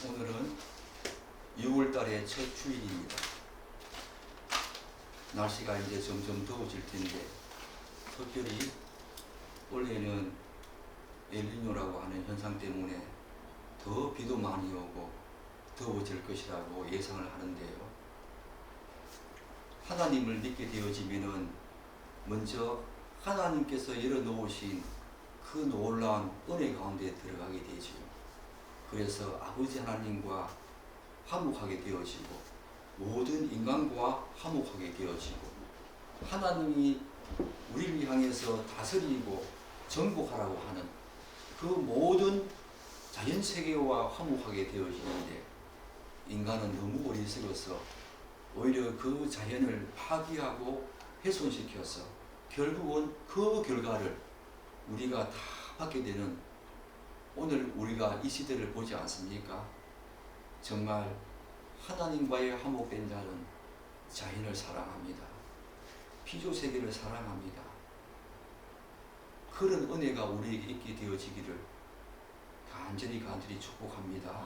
오늘은 6월달의 첫 주일입니다. 날씨가 이제 점점 더워질 텐데, 특별히 원래는 엘니뇨라고 하는 현상 때문에 더 비도 많이 오고 더워질 것이라고 예상을 하는데요. 하나님을 믿게 되어지면은 먼저 하나님께서 열어놓으신 그 놀라운 은혜 가운데 들어가게 되죠. 그래서 아버지 하나님과 화목하게 되어지고 모든 인간과 화목하게 되어지고 하나님이 우리를 향해서 다스리고 정복하라고 하는 그 모든 자연세계와 화목하게 되어지는데, 인간은 너무 어리석어서 오히려 그 자연을 파괴하고 훼손시켜서 결국은 그 결과를 우리가 다 받게 되는 오늘 우리가 이 시대를 보지 않습니까? 정말 하나님과의 화목된 자는 자연을 사랑합니다. 피조세계를 사랑합니다. 그런 은혜가 우리에게 있게 되어지기를 간절히 축복합니다.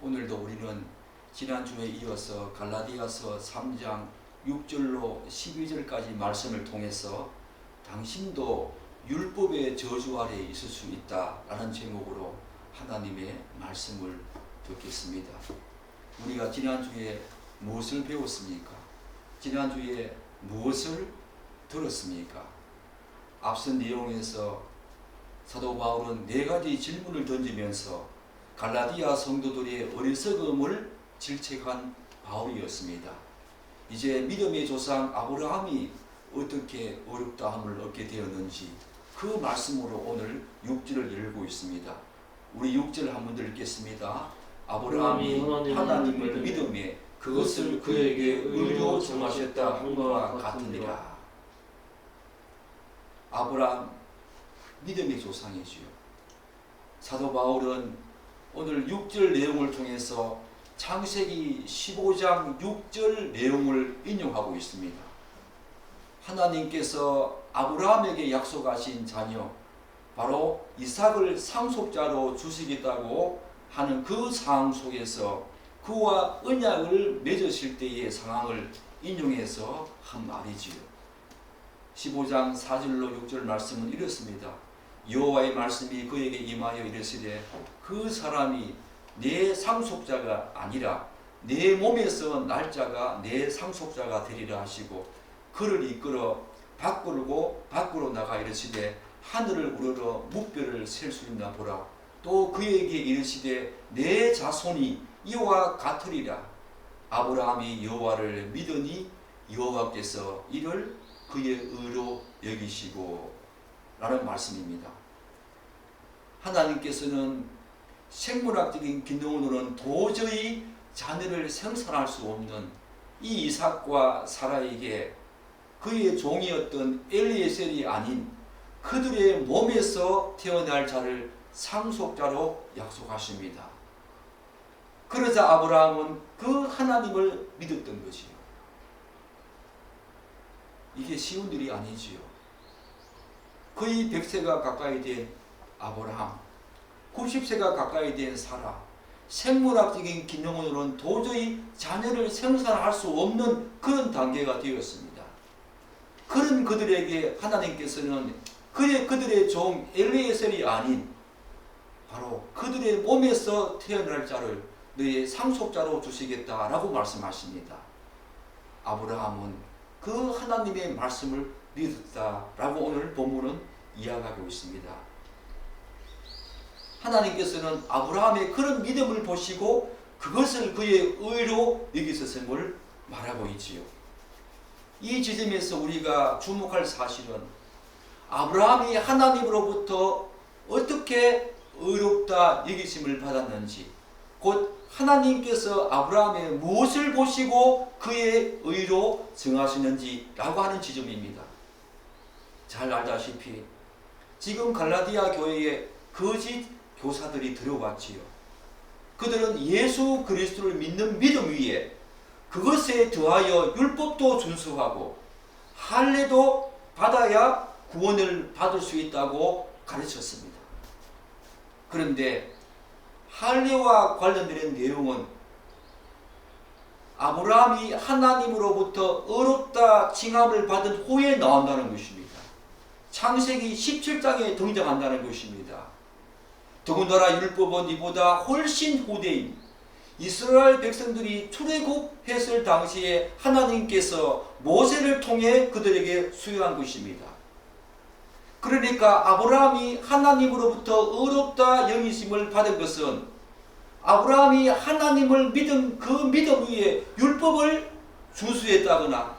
오늘도 우리는 지난주에 이어서 갈라디아서 3장 6절로 12절까지 말씀을 통해서 당신도 율법의 저주 아래 있을 수 있다라는 제목으로 하나님의 말씀을 듣겠습니다. 우리가 지난주에 무엇을 배웠습니까? 지난주에 무엇을 들었습니까? 앞선 내용에서 사도 바울은 4가지 질문을 던지면서 갈라디아 성도들의 어리석음을 질책한 바울이었습니다. 이제 믿음의 조상 아브라함이 어떻게 어렵다함을 얻게 되었는지 그 말씀으로 오늘 6절을 열고 있습니다. 우리 6절 한번 읽겠습니다. 아브라함이 하나님을 믿음에 그것을 그에게 의로 정하셨다 함과 같으니라. 아브라함 믿음의 조상이지요. 사도 바울은 오늘 6절 내용을 통해서 창세기 15장 6절 내용을 인용하고 있습니다. 하나님께서 아브라함에게 약속하신 자녀 바로 이삭을 상속자로 주시겠다고 하는 그 상황 속에서 그와 언약을 맺으실 때의 상황을 인용해서 한 말이지요. 15장 4절로 6절 말씀은 이렇습니다. 여호와의 말씀이 그에게 임하여 이르시되 그 사람이 내 상속자가 아니라 내 몸에서 날짜가 내 상속자가 되리라 하시고 그를 이끌어 밖으로 나가 이르시되 하늘을 우러러 묵별을 셀 수 있나 보라. 또 그에게 이르시되 내 자손이 이와 같으리라. 아브라함이 여호와를 믿으니 여호와께서 이를 그의 의로 여기시고 라는 말씀입니다. 하나님께서는 생물학적인 기능으로는 도저히 자녀를 생산할 수 없는 이 이삭과 사라에게 그의 종이었던 엘리에셀이 아닌 그들의 몸에서 태어날 자를 상속자로 약속하십니다. 그러자 아브라함은 그 하나님을 믿었던 것이요. 이게 쉬운 일이 아니지요. 거의 100세가 가까이 된 아브라함, 90세가 가까이 된 사라, 생물학적인 기능으로는 도저히 자녀를 생산할 수 없는 그런 단계가 되었습니다. 그런 그들에게 하나님께서는 그들의 종 엘리에셀이 아닌 바로 그들의 몸에서 태어날 자를 너의 상속자로 주시겠다라고 말씀하십니다. 아브라함은 그 하나님의 말씀을 믿었다라고 오늘 본문은 이야기하고 있습니다. 하나님께서는 아브라함의 그런 믿음을 보시고 그것을 그의 의로 여기셨음을 말하고 있지요. 이 지점에서 우리가 주목할 사실은 아브라함이 하나님으로부터 어떻게 의롭다 여기심을 받았는지, 곧 하나님께서 아브라함의 무엇을 보시고 그의 의로 정하시는지라고 하는 지점입니다. 잘 알다시피 지금 갈라디아 교회에 거짓 교사들이 들어왔지요. 그들은 예수 그리스도를 믿는 믿음 위에 그것에 더하여 율법도 준수하고 할례도 받아야 구원을 받을 수 있다고 가르쳤습니다. 그런데 할례와 관련된 내용은 아브라함이 하나님으로부터 의롭다 칭함을 받은 후에 나온다는 것입니다. 창세기 17장에 등장한다는 것입니다. 더군다나 율법은 이보다 훨씬 후대인 이스라엘 백성들이 출애굽했을 당시에 하나님께서 모세를 통해 그들에게 수여한 것입니다. 그러니까 아브라함이 하나님으로부터 의롭다 여기심을 받은 것은 아브라함이 하나님을 믿은 그 믿음 위에 율법을 준수했다거나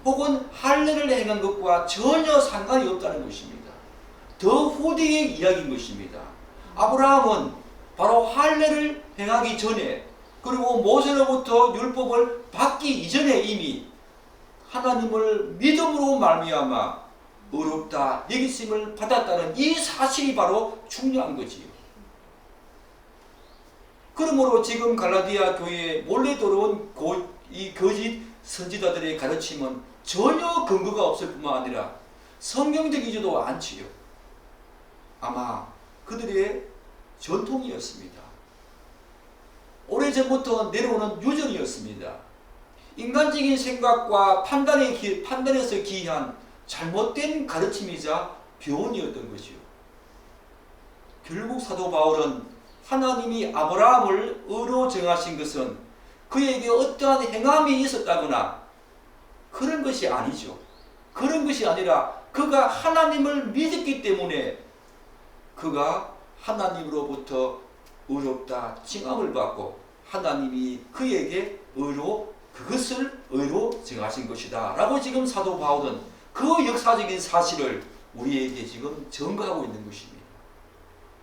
혹은 할례를 행한 것과 전혀 상관이 없다는 것입니다. 더 후대의 이야기인 것입니다. 아브라함은 바로 할례를 행하기 전에 그리고 모세로부터 율법을 받기 이전에 이미 하나님을 믿음으로 말미암아 의롭다 여기심을 받았다는 이 사실이 바로 중요한 거지요. 그러므로 지금 갈라디아 교회에 몰래 들어온 이 거짓 선지자들의 가르침은 전혀 근거가 없을 뿐만 아니라 성경적이지도 않지요. 아마 그들의 전통이었습니다. 오래전부터 내려오는 유전이었습니다. 인간적인 생각과 판단에서 기이한 잘못된 가르침이자 교훈이었던 거죠. 결국 사도 바울은 하나님이 아브라함을 의로 정하신 것은 그에게 어떠한 행함이 있었다거나 그런 것이 아니죠. 그런 것이 아니라 그가 하나님을 믿었기 때문에 그가 하나님으로부터 의롭다 칭함을 받고 하나님이 그에게 그것을 의로 정하신 것이다 라고 지금 사도 바울은 그 역사적인 사실을 우리에게 지금 증거하고 있는 것입니다.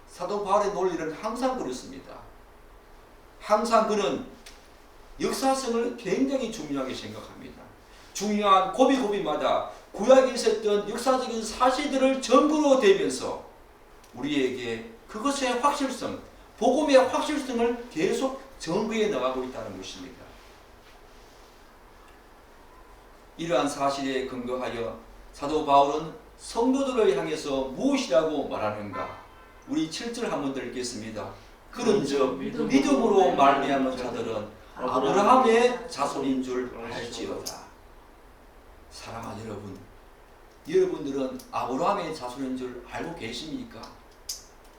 사도 바울의 논리는 항상 그렇습니다. 항상 그는 역사성을 굉장히 중요하게 생각합니다. 중요한 고비고비마다 구약에 있었던 역사적인 사실들을 증거로 대면서 우리에게 그것의 확실성, 복음의 확실성을 계속 증거해 나가고 있다는 것입니다. 이러한 사실에 근거하여 사도 바울은 성도들을 향해서 무엇이라고 말하는가? 우리 7절 한번 읽겠습니다. 그런즉 믿음으로 말미암은 자들은 아브라함의 자손인 줄 알지어다. 사랑하는 여러분, 여러분들은 아브라함의 자손인 줄 알고 계십니까?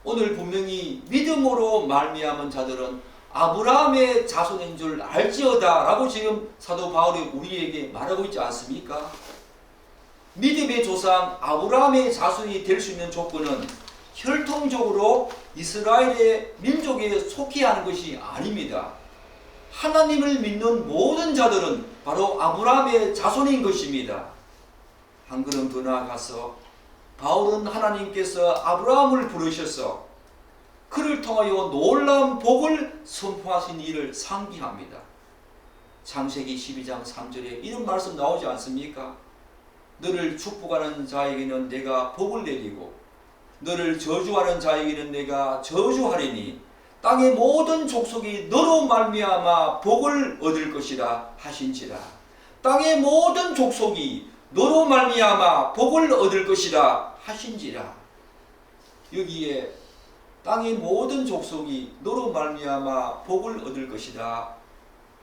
오늘 분명히 믿음으로 말미암은 자들은 아브라함의 자손인 줄 알지어다 라고 지금 사도 바울이 우리에게 말하고 있지 않습니까? 믿음의 조상 아브라함의 자손이 될 수 있는 조건은 혈통적으로 이스라엘의 민족에 속해 하는 것이 아닙니다. 하나님을 믿는 모든 자들은 바로 아브라함의 자손인 것입니다. 한 걸음 더 나아가서 바울은 하나님께서 아브라함을 부르셔서 그를 통하여 놀라운 복을 선포하신 일을 상기합니다. 창세기 12장 3절에 이런 말씀 나오지 않습니까? 너를 축복하는 자에게는 내가 복을 내리고 너를 저주하는 자에게는 내가 저주하리니 땅의 모든 족속이 너로 말미암아 복을 얻을 것이라 하신지라. 땅의 모든 족속이 너로 말미암아 복을 얻을 것이라 하신지라. 여기에 땅의 모든 족속이 너로 말미암아 복을 얻을 것이라,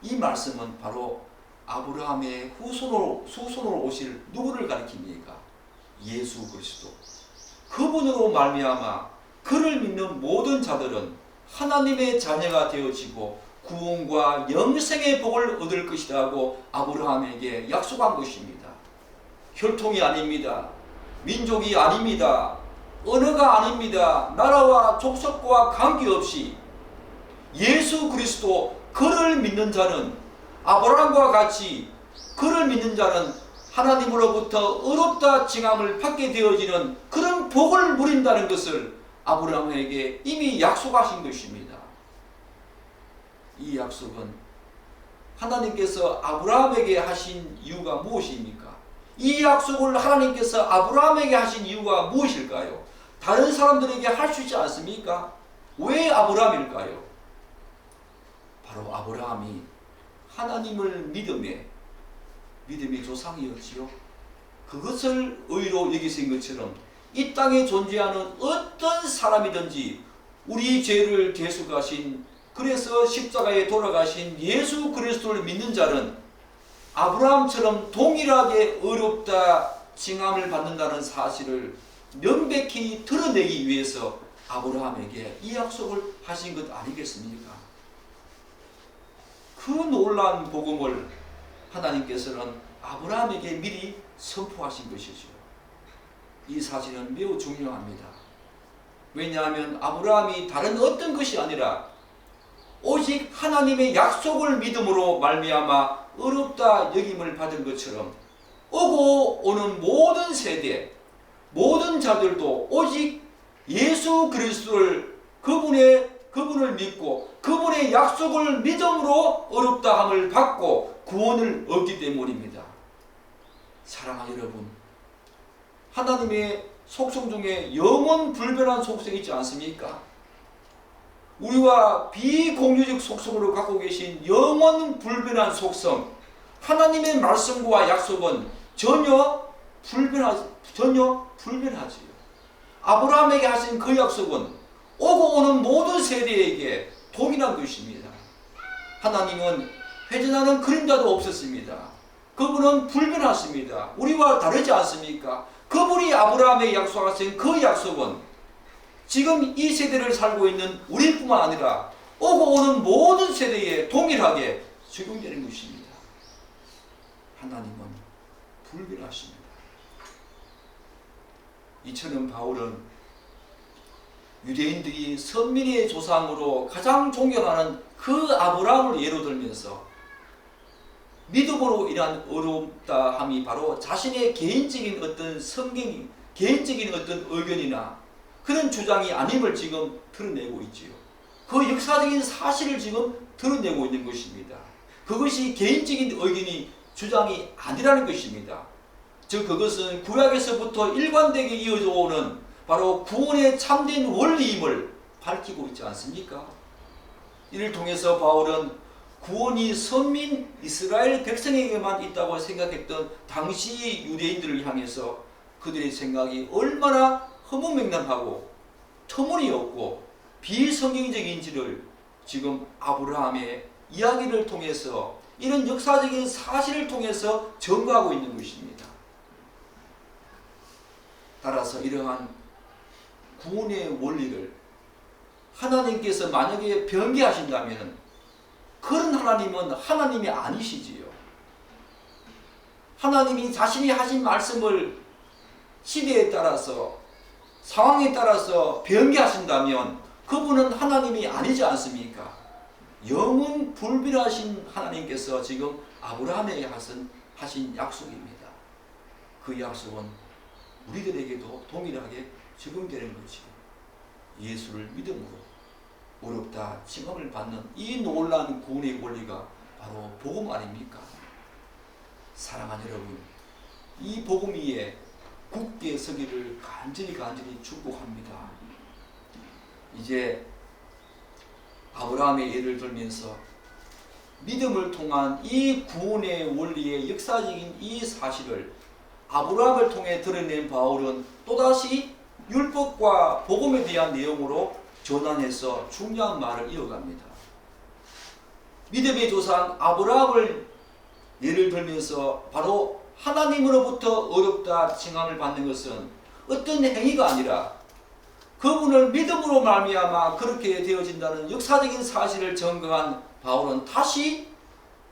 이 말씀은 바로 아브라함의 후손으로 오실 누구를 가리킵니까? 예수 그리스도. 그분으로 말미암아 그를 믿는 모든 자들은 하나님의 자녀가 되어지고 구원과 영생의 복을 얻을 것이라고 아브라함에게 약속한 것입니다. 혈통이 아닙니다. 민족이 아닙니다. 언어가 아닙니다. 나라와 족속과 관계없이 예수 그리스도 그를 믿는 자는 아브라함과 같이 그를 믿는 자는 하나님으로부터 의롭다 칭함을 받게 되어지는 그런 복을 누린다는 것을 아브라함에게 이미 약속하신 것입니다. 이 약속은 하나님께서 아브라함에게 하신 이유가 무엇입니까? 이 약속을 하나님께서 아브라함에게 하신 이유가 무엇일까요? 다른 사람들에게 할 수 있지 않습니까? 왜 아브라함일까요? 바로 아브라함이 하나님을 믿음의 조상이었지요. 그것을 의로 여기신 것처럼 이 땅에 존재하는 어떤 사람이든지 우리 죄를 대속하신, 그래서 십자가에 돌아가신 예수 그리스도를 믿는 자는 아브라함처럼 동일하게 의롭다 칭함을 받는다는 사실을 명백히 드러내기 위해서 아브라함에게 이 약속을 하신 것 아니겠습니까? 그 놀라운 복음을 하나님께서는 아브라함에게 미리 선포하신 것이죠. 이 사실은 매우 중요합니다. 왜냐하면 아브라함이 다른 어떤 것이 아니라 오직 하나님의 약속을 믿음으로 말미암아 의롭다 여김을 받은 것처럼 오고 오는 모든 세대, 모든 자들도 오직 예수 그리스도를 그분을 믿고 그분의 약속을 믿음으로 의롭다함을 받고 구원을 얻기 때문입니다. 사랑하는 여러분, 하나님의 속성 중에 영원 불변한 속성이 있지 않습니까? 우리와 비공유적 속성으로 갖고 계신 영원 불변한 속성, 하나님의 말씀과 약속은 전혀 불변하지요. 아브라함에게 하신 그 약속은 오고 오는 모든 세대에게 동일한 것입니다. 하나님은 회전하는 그림자도 없었습니다. 그분은 불변하십니다. 우리와 다르지 않습니까? 그분이 아브라함에게 약속하신 그 약속은 지금 이 세대를 살고 있는 우리뿐만 아니라 오고 오는 모든 세대에 동일하게 적용되는 것입니다. 하나님은 불변하십니다. 이처럼 바울은 유대인들이 선민의 조상으로 가장 존경하는 그 아브라함을 예로 들면서 믿음으로 인한 의롭다함이 바로 자신의 개인적인 어떤 개인적인 어떤 의견이나 그런 주장이 아님을 지금 드러내고 있지요. 그 역사적인 사실을 지금 드러내고 있는 것입니다. 그것이 개인적인 의견이 주장이 아니라는 것입니다. 즉 그것은 구약에서부터 일관되게 이어져 오는 바로 구원의 참된 원리임을 밝히고 있지 않습니까? 이를 통해서 바울은 구원이 선민 이스라엘 백성에게만 있다고 생각했던 당시 유대인들을 향해서 그들의 생각이 얼마나 허무맹랑하고 터무니없고 비성경적인지를 지금 아브라함의 이야기를 통해서 이런 역사적인 사실을 통해서 증거하고 있는 것입니다. 따라서 이러한 구원의 원리를 하나님께서 만약에 변개하신다면 그런 하나님은 하나님이 아니시지요. 하나님이 자신이 하신 말씀을 시대에 따라서 상황에 따라서 변개하신다면 그분은 하나님이 아니지 않습니까? 영원 불변하신 하나님께서 지금 아브라함에게 하신 약속입니다. 그 약속은 우리들에게도 동일하게 적용되는 거죠. 예수를 믿음으로 어렵다 칭함을 받는 이 놀라운 구원의 원리가 바로 복음 아닙니까? 사랑하는 여러분, 이 복음 위에 굳게 서기를 간절히 축복합니다. 이제 아브라함의 예를 들면서 믿음을 통한 이 구원의 원리의 역사적인 이 사실을 아브라함을 통해 드러낸 바울은 또다시 율법과 복음에 대한 내용으로 전환해서 중요한 말을 이어갑니다. 믿음의 조상 아브라함을 예를 들면서 바로 하나님으로부터 어렵다 칭함을 받는 것은 어떤 행위가 아니라 그분을 믿음으로 말미암아 그렇게 되어진다는 역사적인 사실을 증거한 바울은 다시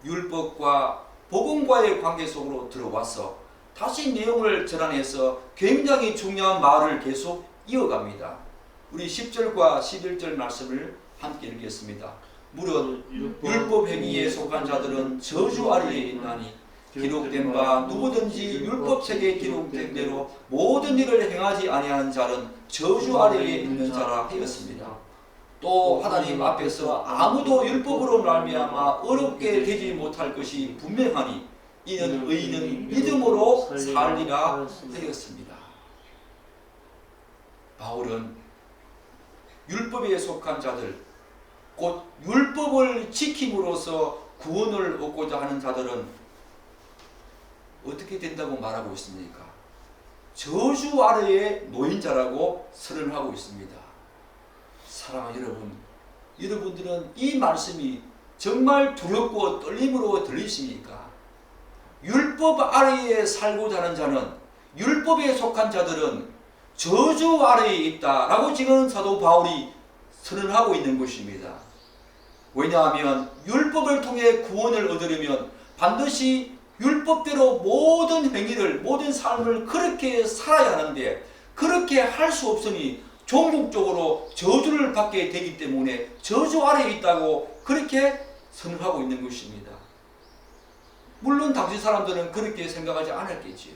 율법과 복음과의 관계 속으로 들어와서 다시 내용을 전환해서 굉장히 중요한 말을 계속 이어갑니다. 우리 10절과 11절 말씀을 함께 읽겠습니다. 무릇 율법 행위에 속한 자들은 저주 아래에 있나니 기록된 바 누구든지 율법책에 기록된 대로 모든 일을 행하지 아니하는 자는 저주 아래에 있는 자라 하였습니다. 또 하나님 앞에서 아무도 율법으로 말미암아 어렵게 되지 못할 것이 분명하니 이는 의인은 믿음으로 살리라 하였습니다. 바울은 율법에 속한 자들, 곧 율법을 지킴으로써 구원을 얻고자 하는 자들은 어떻게 된다고 말하고 있습니까? 저주 아래에 놓인 자라고 선언하고 있습니다. 사랑하는 여러분, 여러분들은 이 말씀이 정말 두렵고 떨림으로 들리십니까? 율법 아래에 살고자 하는 자는, 율법에 속한 자들은 저주 아래에 있다라고 지금 사도 바울이 선언하고 있는 것입니다. 왜냐하면 율법을 통해 구원을 얻으려면 반드시 율법대로 모든 행위를, 모든 삶을 그렇게 살아야 하는데, 그렇게 할 수 없으니 종국적으로 저주를 받게 되기 때문에 저주 아래에 있다고 그렇게 선언하고 있는 것입니다. 물론 당시 사람들은 그렇게 생각하지 않았겠지요.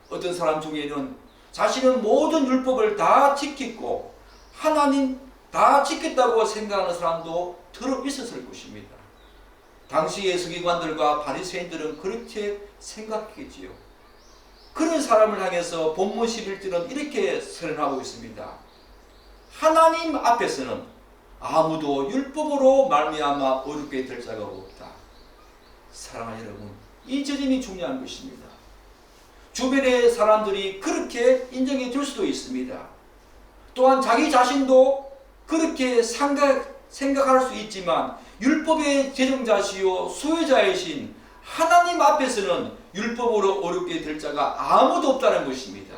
어떤 사람 중에는 자신은 모든 율법을 다 지켰고 하나님 다 지켰다고 생각하는 사람도 들어 있었을 것입니다. 당시의 서기관들과 바리새인들은 그렇게 생각했지요. 그런 사람을 향해서 본문 11절은 이렇게 선언하고 있습니다. 하나님 앞에서는 아무도 율법으로 말미암아 어렵게 될 자가 없다. 사랑하는 여러분, 이 지점이 중요한 것입니다. 주변의 사람들이 그렇게 인정해 줄 수도 있습니다. 또한 자기 자신도 그렇게 생각할 수 있지만 율법의 제정자시요 소유자이신 하나님 앞에서는 율법으로 어렵게 될 자가 아무도 없다는 것입니다.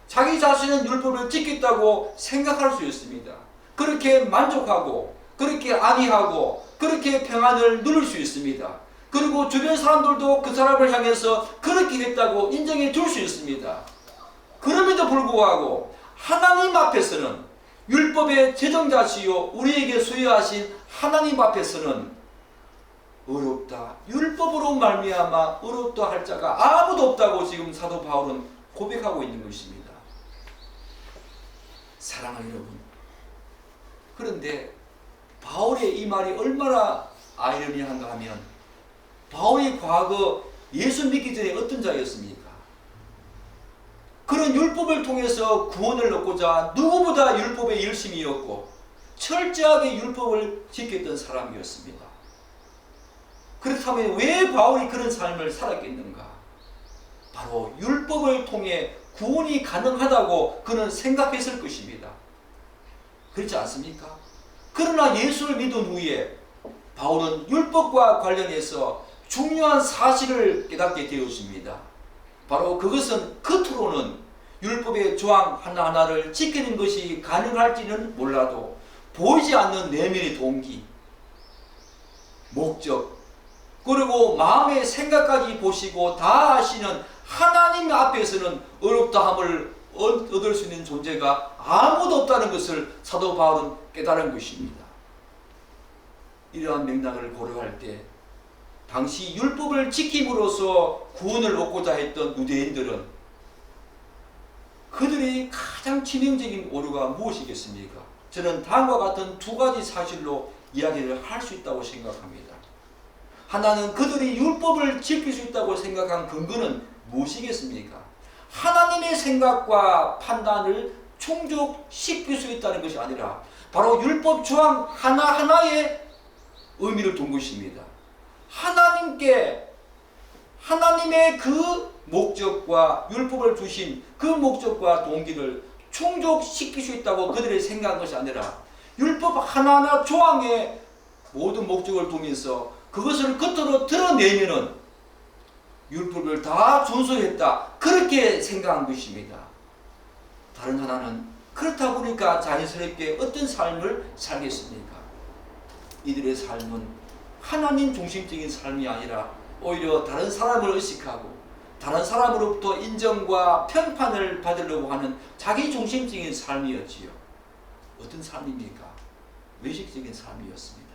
자기 자신은 율법을 지켰다고 생각할 수 있습니다. 그렇게 만족하고 그렇게 안위하고 그렇게 평안을 누릴 수 있습니다. 그리고 주변 사람들도 그 사람을 향해서 그렇게 했다고 인정해 줄 수 있습니다. 그럼에도 불구하고 하나님 앞에서는, 율법의 제정자시요 우리에게 소유하신 하나님 앞에서는 어렵다, 율법으로 말미암아 어렵다 할 자가 아무도 없다고 지금 사도 바울은 고백하고 있는 것입니다. 사랑하는 여러분, 그런데 바울의 이 말이 얼마나 아이러니한가 하면, 바울이 과거 예수 믿기 전에 어떤 자였습니까? 그런 율법을 통해서 구원을 얻고자 누구보다 율법에 열심이었고 철저하게 율법을 지켰던 사람이었습니다. 그렇다면 왜 바울이 그런 삶을 살았겠는가? 바로 율법을 통해 구원이 가능하다고 그는 생각했을 것입니다. 그렇지 않습니까? 그러나 예수를 믿은 후에 바울은 율법과 관련해서 중요한 사실을 깨닫게 되었습니다. 바로 그것은 겉으로는 율법의 조항 하나하나를 지키는 것이 가능할지는 몰라도 보이지 않는 내면의 동기, 목적, 그리고 마음의 생각까지 보시고 다 아시는 하나님 앞에서는 어렵다함을 얻을 수 있는 존재가 아무도 없다는 것을 사도 바울은 깨달은 것입니다. 이러한 맥락을 고려할 때 당시 율법을 지킴으로써 구원을 얻고자 했던 유대인들은 그들의 가장 치명적인 오류가 무엇이겠습니까? 저는 다음과 같은 두 가지 사실로 이야기를 할 수 있다고 생각합니다. 하나는 그들이 율법을 지킬 수 있다고 생각한 근거는 무엇이겠습니까? 하나님의 생각과 판단을 충족시킬 수 있다는 것이 아니라 바로 율법 조항 하나하나에 의미를 둔 것입니다. 하나님의 그 목적과 율법을 주신 그 목적과 동기를 충족시킬 수 있다고 그들이 생각한 것이 아니라 율법 하나하나 조항의 모든 목적을 통해서 그것을 겉으로 드러내면은 율법을 다 준수했다, 그렇게 생각한 것입니다. 다른 하나는 그렇다 보니까 자연스럽게 어떤 삶을 살겠습니까? 이들의 삶은 하나님 중심적인 삶이 아니라 오히려 다른 사람을 의식하고 다른 사람으로부터 인정과 평판을 받으려고 하는 자기 중심적인 삶이었지요. 어떤 삶입니까? 외식적인 삶이었습니다.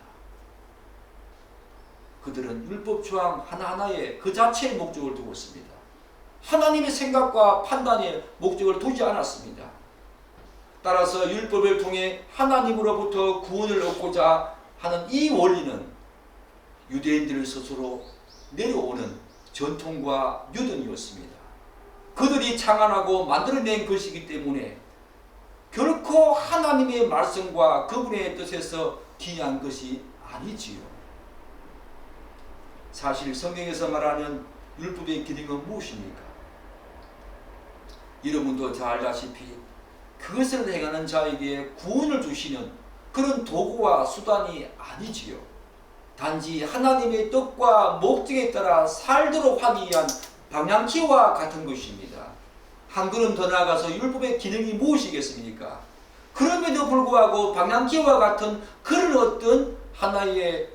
그들은 율법 조항 하나하나에 그 자체의 목적을 두고 있습니다. 하나님의 생각과 판단의 목적을 두지 않았습니다. 따라서 율법을 통해 하나님으로부터 구원을 얻고자 하는 이 원리는 유대인들 스스로 내려오는 전통과 유전이었습니다. 그들이 창안하고 만들어낸 것이기 때문에 결코 하나님의 말씀과 그분의 뜻에서 기이한 것이 아니지요. 사실 성경에서 말하는 율법의 기능은 무엇입니까? 여러분도 잘 알다시피 그것을 행하는 자에게 구원을 주시는 그런 도구와 수단이 아니지요. 단지 하나님의 뜻과 목적에 따라 살도록 하기 위한 방향키와 같은 것입니다. 한 걸음 더 나아가서 율법의 기능이 무엇이겠습니까? 그럼에도 불구하고 방향키와 같은 그런 어떤 하나의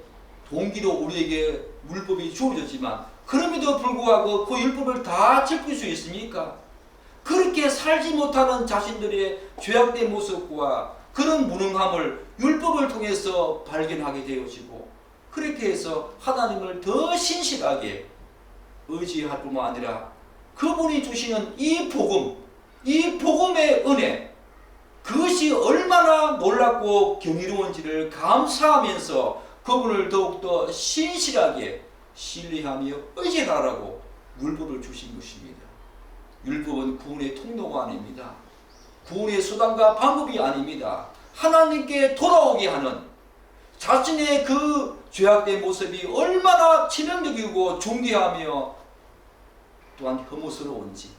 동기로 우리에게 율법이 주어졌지만, 그럼에도 불구하고 그 율법을 다 지킬 수 있습니까? 그렇게 살지 못하는 자신들의 죄악된 모습과 그런 무능함을 율법을 통해서 발견하게 되어지고, 그렇게 해서 하나님을 더 신실하게 의지할 뿐만 아니라 그분이 주시는 이 복음, 이 복음의 은혜, 그것이 얼마나 놀랍고 경이로운지를 감사하면서 그분을 더욱더 신실하게 신뢰하며 의지하라고 율법을 주신 것입니다. 율법은 구원의 통로가 아닙니다. 구원의 수단과 방법이 아닙니다. 하나님께 돌아오게 하는, 자신의 그 죄악된 모습이 얼마나 치명적이고 존귀하며 또한 혐오스러운지,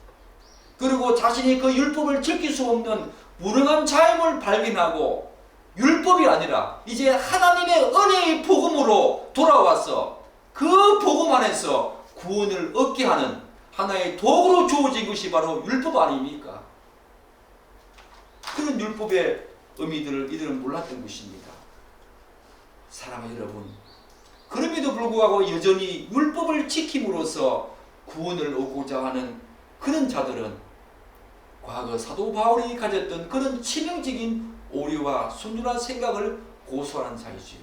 그리고 자신이 그 율법을 지킬 수 없는 무능한 자임을 발견하고 율법이 아니라 이제 하나님의 은혜의 복음으로 돌아와서 그 복음 안에서 구원을 얻게 하는 하나의 도구로 주어진 것이 바로 율법 아닙니까? 그런 율법의 의미들을 이들은 몰랐던 것입니다. 사랑하는 여러분, 그럼에도 불구하고 여전히 율법을 지킴으로써 구원을 얻고자 하는 그런 자들은 과거 사도 바울이 가졌던 그런 치명적인 오류와 순전한 생각을 고수하는 자이지요.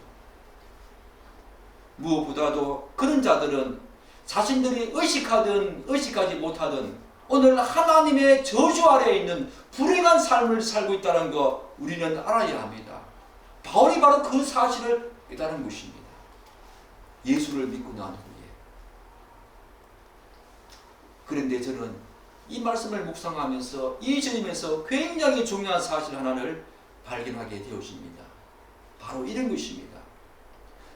무엇보다도 그런 자들은 자신들이 의식하든 의식하지 못하든 오늘 하나님의 저주 아래에 있는 불행한 삶을 살고 있다는 거 우리는 알아야 합니다. 바울이 바로 그 사실을 깨달은 것입니다. 예수를 믿고 난 후에. 그런데 저는 이 말씀을 묵상하면서 이 점에서 굉장히 중요한 사실 하나를 발견하게 되었습니다. 바로 이런 것입니다.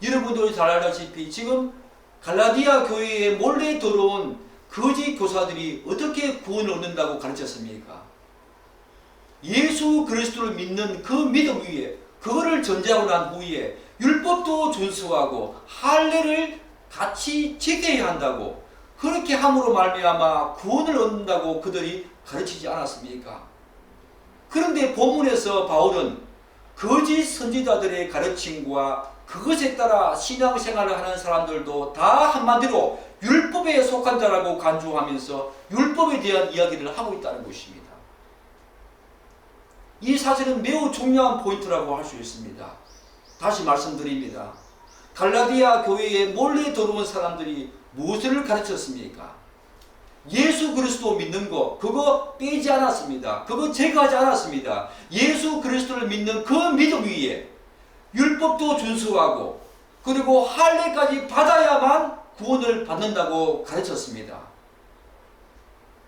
여러분들이 잘 알다시피 지금 갈라디아 교회에 몰래 들어온 거짓 교사들이 어떻게 구원을 얻는다고 가르쳤습니까? 예수 그리스도를 믿는 그 믿음 위에, 그거를 전제하고 난 후에 율법도 준수하고 할례를 같이 지켜야 한다고, 그렇게 함으로 말미암아 구원을 얻는다고 그들이 가르치지 않았습니까? 그런데 본문에서 바울은 거짓 선지자들의 가르침과 그것에 따라 신앙생활을 하는 사람들도 다 한마디로 율법에 속한 자라고 간주하면서 율법에 대한 이야기를 하고 있다는 것입니다. 이 사실은 매우 중요한 포인트라고 할 수 있습니다. 다시 말씀드립니다. 갈라디아 교회에 몰래 들어온 사람들이 무엇을 가르쳤습니까? 예수 그리스도 믿는 거, 그거 빼지 않았습니다. 그거 제거하지 않았습니다. 예수 그리스도를 믿는 그 믿음 위에 율법도 준수하고 그리고 할례까지 받아야만 구원을 받는다고 가르쳤습니다.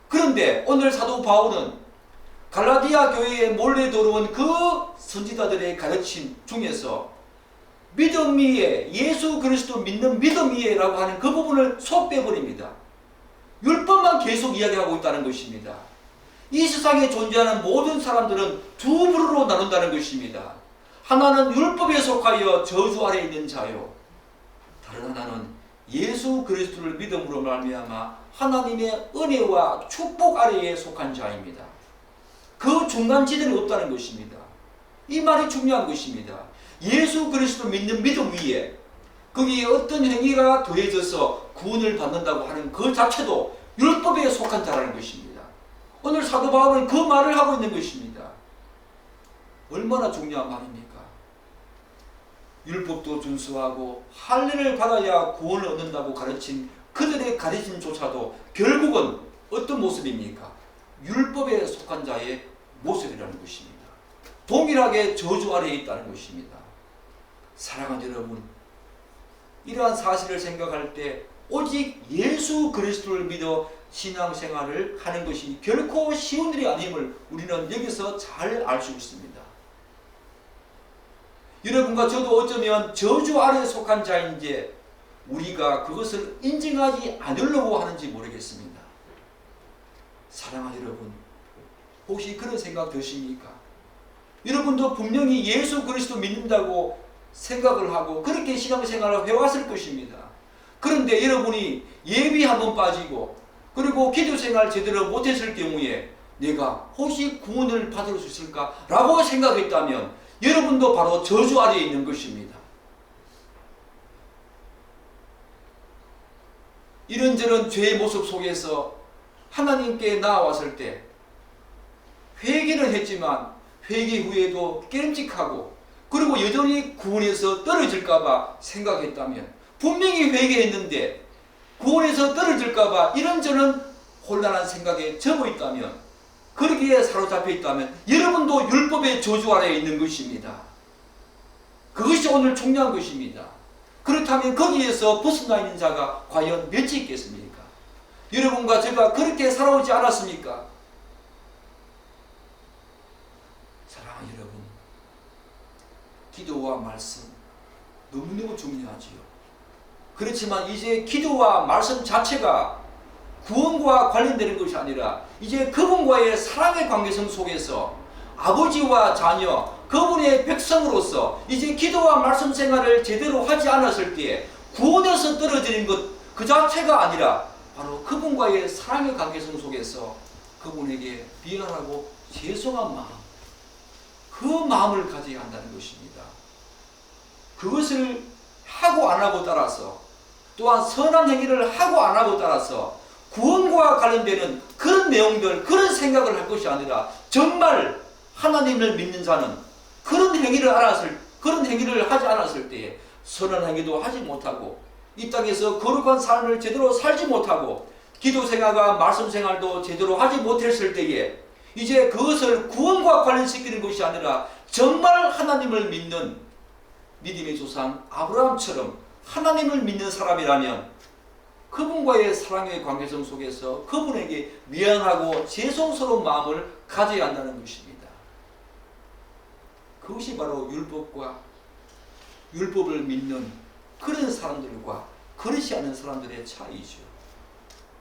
그런데 오늘 사도 바울은 갈라디아 교회에 몰래 들어온 그 선지자들의 가르침 중에서 믿음 위에, 예수 그리스도 믿는 믿음 위에라고 하는 그 부분을 쏙 빼버립니다. 율법만 계속 이야기하고 있다는 것입니다. 이 세상에 존재하는 모든 사람들은 두 부류로 나눈다는 것입니다. 하나는 율법에 속하여 저주 아래 있는 자요, 다른 하나는 예수 그리스도를 믿음으로 말미암아 하나님의 은혜와 축복 아래에 속한 자입니다. 그 중간지대는 없다는 것입니다. 이 말이 중요한 것입니다. 예수 그리스도 믿는 믿음 위에 거기에 어떤 행위가 더해져서 구원을 받는다고 하는 그 자체도 율법에 속한 자라는 것입니다. 오늘 사도 바울은 그 말을 하고 있는 것입니다. 얼마나 중요한 말입니까? 율법도 준수하고 할례를 받아야 구원을 얻는다고 가르친 그들의 가르침조차도 결국은 어떤 모습입니까? 율법에 속한 자의 모습이라는 것입니다. 동일하게 저주 아래에 있다는 것입니다. 사랑하는 여러분, 이러한 사실을 생각할 때 오직 예수 그리스도를 믿어 신앙생활을 하는 것이 결코 쉬운 일이 아님을 우리는 여기서 잘 알 수 있습니다. 여러분과 저도 어쩌면 저주 아래에 속한 자인지 우리가 그것을 인정하지 않으려고 하는지 모르겠습니다. 사랑하는 여러분, 혹시 그런 생각 드십니까? 여러분도 분명히 예수 그리스도 믿는다고 생각을 하고 그렇게 신앙생활을 해왔을 것입니다. 그런데 여러분이 예비 한번 빠지고 그리고 기도생활 제대로 못했을 경우에 내가 혹시 구원을 받을 수 있을까? 라고 생각했다면 여러분도 바로 저주 아래에 있는 것입니다. 이런저런 죄의 모습 속에서 하나님께 나아왔을 때 회개는 했지만 회개 후에도 깨름직하고 그리고 여전히 구원에서 떨어질까봐 생각했다면 분명히 회개했는데 구원에서 떨어질까봐 이런저런 혼란한 생각에 접어 있다면 그러기에 사로잡혀 있다면 여러분도 율법의 저주 아래에 있는 것입니다. 그것이 오늘 중요한 것입니다. 그렇다면 거기에서 벗어나 있는 자가 과연 몇이 있겠습니까? 여러분과 제가 그렇게 살아오지 않았습니까? 사랑하는 여러분, 기도와 말씀 너무너무 중요하지요. 그렇지만 이제 기도와 말씀 자체가 구원과 관련되는 것이 아니라 이제 그분과의 사랑의 관계성 속에서 아버지와 자녀, 그분의 백성으로서 이제 기도와 말씀 생활을 제대로 하지 않았을 때에 구원에서 떨어지는 것 그 자체가 아니라 바로 그분과의 사랑의 관계성 속에서 그분에게 미안하고 죄송한 마음, 그 마음을 가져야 한다는 것입니다. 그것을 하고 안 하고 따라서 또한 선한 행위를 하고 안 하고 따라서 구원과 관련되는 그런 내용들, 그런 생각을 할 것이 아니라 정말 하나님을 믿는 자는 그런 행위를 하지 않았을 때에 선한 행위도 하지 못하고 이 땅에서 거룩한 삶을 제대로 살지 못하고 기도 생활과 말씀 생활도 제대로 하지 못했을 때에 이제 그것을 구원과 관련시키는 것이 아니라 정말 하나님을 믿는 믿음의 조상 아브라함처럼 하나님을 믿는 사람이라면 그분과의 사랑의 관계성 속에서 그분에게 미안하고 죄송스러운 마음을 가져야 한다는 것입니다. 그것이 바로 율법을 믿는 그런 사람들과 그렇지 않은 사람들의 차이죠.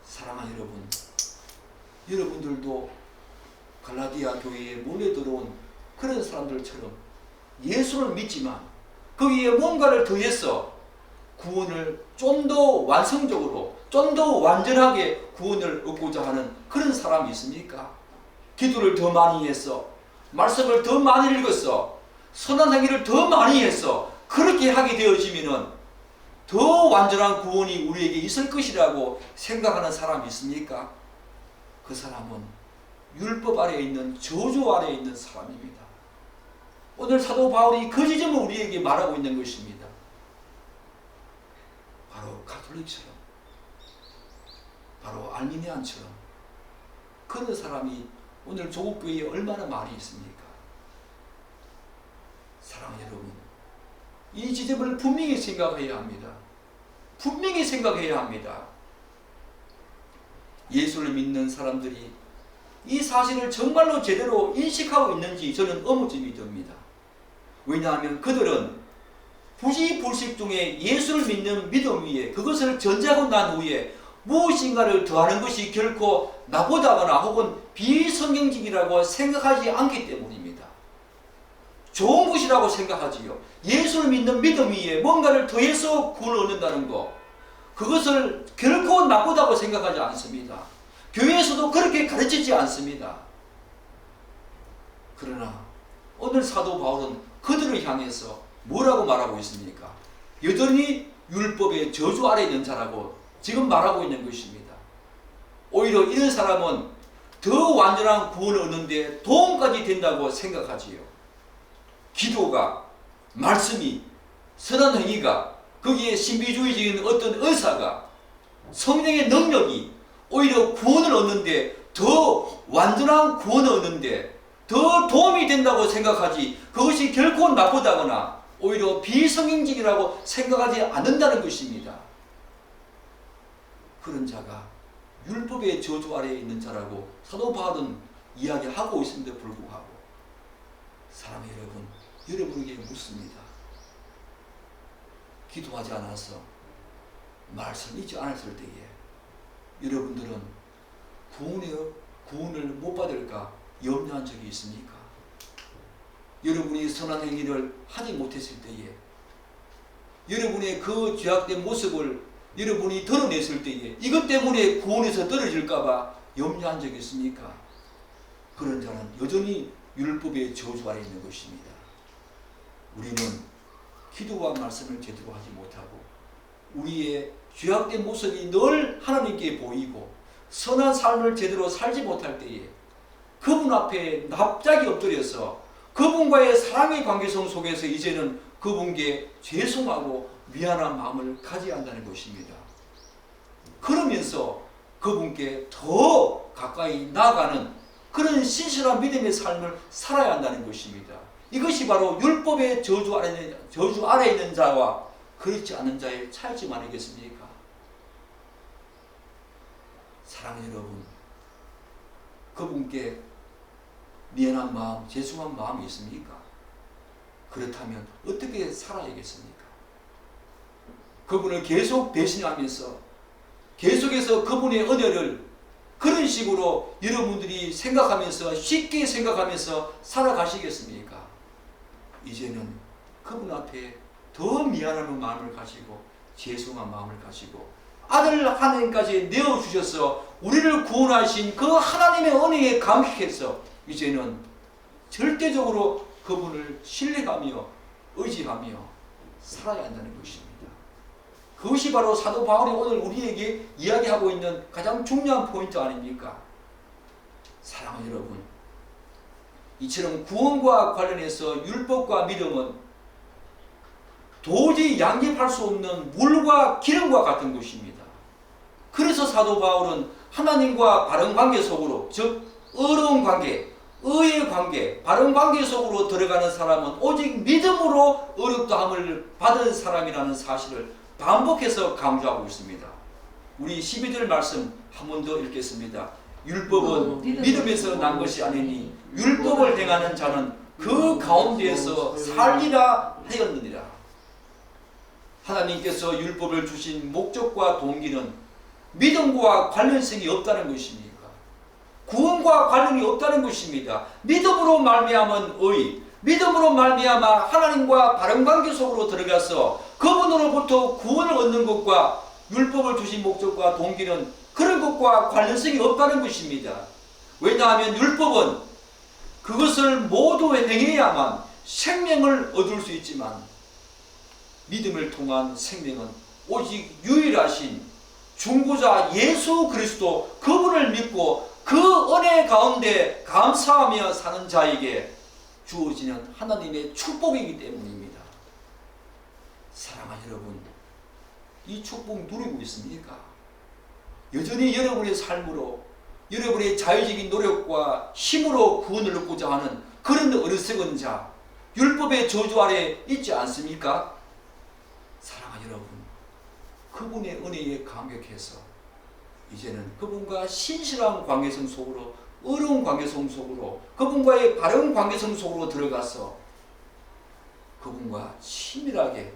사랑하는 여러분, 여러분들도 갈라디아 교회에 몰래 들어온 그런 사람들처럼 예수를 믿지만 거기에 뭔가를 더해서 구원을 좀 더 완성적으로 좀 더 완전하게 구원을 얻고자 하는 그런 사람이 있습니까? 기도를 더 많이 해서 말씀을 더 많이 읽어서 선한 행위를 더 많이 해서 그렇게 하게 되어지면은 더 완전한 구원이 우리에게 있을 것이라고 생각하는 사람이 있습니까? 그 사람은 율법 아래에 있는 저주 아래에 있는 사람입니다. 오늘 사도 바울이 그 지점을 우리에게 말하고 있는 것입니다. 바로 가톨릭처럼, 바로 알미니안처럼 그런 사람이 오늘 조국교회에 얼마나 많이 있습니까? 사랑하는 여러분, 이 지점을 분명히 생각해야 합니다. 분명히 생각해야 합니다. 예수를 믿는 사람들이 이 사실을 정말로 제대로 인식하고 있는지 저는 의문점이 듭니다. 왜냐하면 그들은 부지불식 중에 예수를 믿는 믿음 위에 그것을 전제하고 난 후에 무엇인가를 더하는 것이 결코 나쁘다거나 혹은 비성경적이라고 생각하지 않기 때문입니다. 좋은 것이라고 생각하지요. 예수를 믿는 믿음 위에 뭔가를 더해서 구원을 얻는다는 것, 그것을 결코 나쁘다고 생각하지 않습니다. 교회에서도 그렇게 가르치지 않습니다. 그러나 오늘 사도 바울은 그들을 향해서 뭐라고 말하고 있습니까? 여전히 율법의 저주 아래 있는 자라고 지금 말하고 있는 것입니다. 오히려 이런 사람은 더 완전한 구원을 얻는데 도움까지 된다고 생각하지요. 기도가, 말씀이, 선한 행위가, 거기에 신비주의적인 어떤 의사가, 성령의 능력이 오히려 구원을 얻는데 더 완전한 구원을 얻는데 더 도움이 된다고 생각하지 그것이 결코 나쁘다거나 오히려 비성경적이라고 생각하지 않는다는 것입니다. 그런 자가 율법의 저주 아래에 있는 자라고 사도 바울은 이야기하고 있음에도 불구하고 사랑하는 여러분, 여러분에게 묻습니다. 기도하지 않아서 말씀 잊지 않았을 때에 여러분들은 구원을 못 받을까 염려한 적이 있습니까? 여러분이 선한 행위를 하지 못했을 때에, 여러분의 그 죄악된 모습을 여러분이 드러냈을 때에 이것 때문에 구원에서 떨어질까봐 염려한 적이 있습니까? 그런 자는 여전히 율법의 저주 아래 있는 것입니다. 우리는 기도와 말씀을 제대로 하지 못하고 우리의 죄악된 모습이 늘 하나님께 보이고 선한 삶을 제대로 살지 못할 때에 그분 앞에 납작이 엎드려서 그분과의 사랑의 관계성 속에서 이제는 그분께 죄송하고 미안한 마음을 가져야 한다는 것입니다. 그러면서 그분께 더 가까이 나아가는 그런 신실한 믿음의 삶을 살아야 한다는 것입니다. 이것이 바로 율법의 저주 아래 있는 자와 그렇지 않은 자의 차이점 아니겠습니까? 사랑하는 여러분, 그분께 미안한 마음, 죄송한 마음이 있습니까? 그렇다면 어떻게 살아야겠습니까? 그분을 계속 배신하면서 계속해서 그분의 은혜를 그런 식으로 여러분들이 생각하면서 쉽게 생각하면서 살아가시겠습니까? 이제는 그분 앞에 더 미안한 마음을 가지고 죄송한 마음을 가지고 아들 하나님까지 내어주셔서 우리를 구원하신 그 하나님의 은혜에 감격해서 이제는 절대적으로 그분을 신뢰하며 의지하며 살아야 한다는 것입니다. 그것이 바로 사도 바울이 오늘 우리에게 이야기하고 있는 가장 중요한 포인트 아닙니까? 사랑하는 여러분, 이처럼 구원과 관련해서 율법과 믿음은 도저히 양립할 수 없는 물과 기름과 같은 것입니다. 그래서 사도 바울은 하나님과 바른 관계 속으로, 즉 의로운 관계, 의의 관계, 바른 관계 속으로 들어가는 사람은 오직 믿음으로 의롭다함을 받은 사람이라는 사실을 반복해서 강조하고 있습니다. 우리 12절 말씀 한 번 더 읽겠습니다. 율법은 믿음에서 난 것이 아니니 율법을 행하는 자는 그 가운데에서 살리라 하였느니라. 하나님께서 율법을 주신 목적과 동기는 믿음과 관련성이 없다는 것입니다. 구원과 관련이 없다는 것입니다. 믿음으로 말미암은 의, 믿음으로 말미암아 하나님과 바른 관계 속으로 들어가서 그분으로부터 구원을 얻는 것과 율법을 주신 목적과 동기는 그런 것과 관련성이 없다는 것입니다. 왜냐하면 율법은 그것을 모두 행해야만 생명을 얻을 수 있지만 믿음을 통한 생명은 오직 유일하신 중보자 예수 그리스도 그분을 믿고 그 은혜 가운데 감사하며 사는 자에게 주어지는 하나님의 축복이기 때문입니다. 사랑하는 여러분, 이 축복 누리고 있습니까? 여전히 여러분의 삶으로 여러분의 자유적인 노력과 힘으로 구원을 얻고자 하는 그런 어리석은 자, 율법의 저주 아래 있지 않습니까? 사랑하는 여러분, 그분의 은혜에 감격해서 이제는 그분과 신실한 관계성 속으로, 의로운 관계성 속으로, 그분과의 바른 관계성 속으로 들어가서 그분과 친밀하게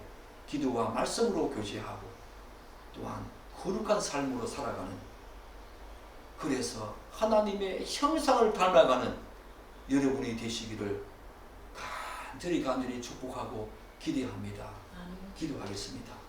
기도와 말씀으로 교제하고 또한 거룩한 삶으로 살아가는, 그래서 하나님의 형상을 닮아가는 여러분이 되시기를 간절히 축복하고 기대합니다. 기도하겠습니다.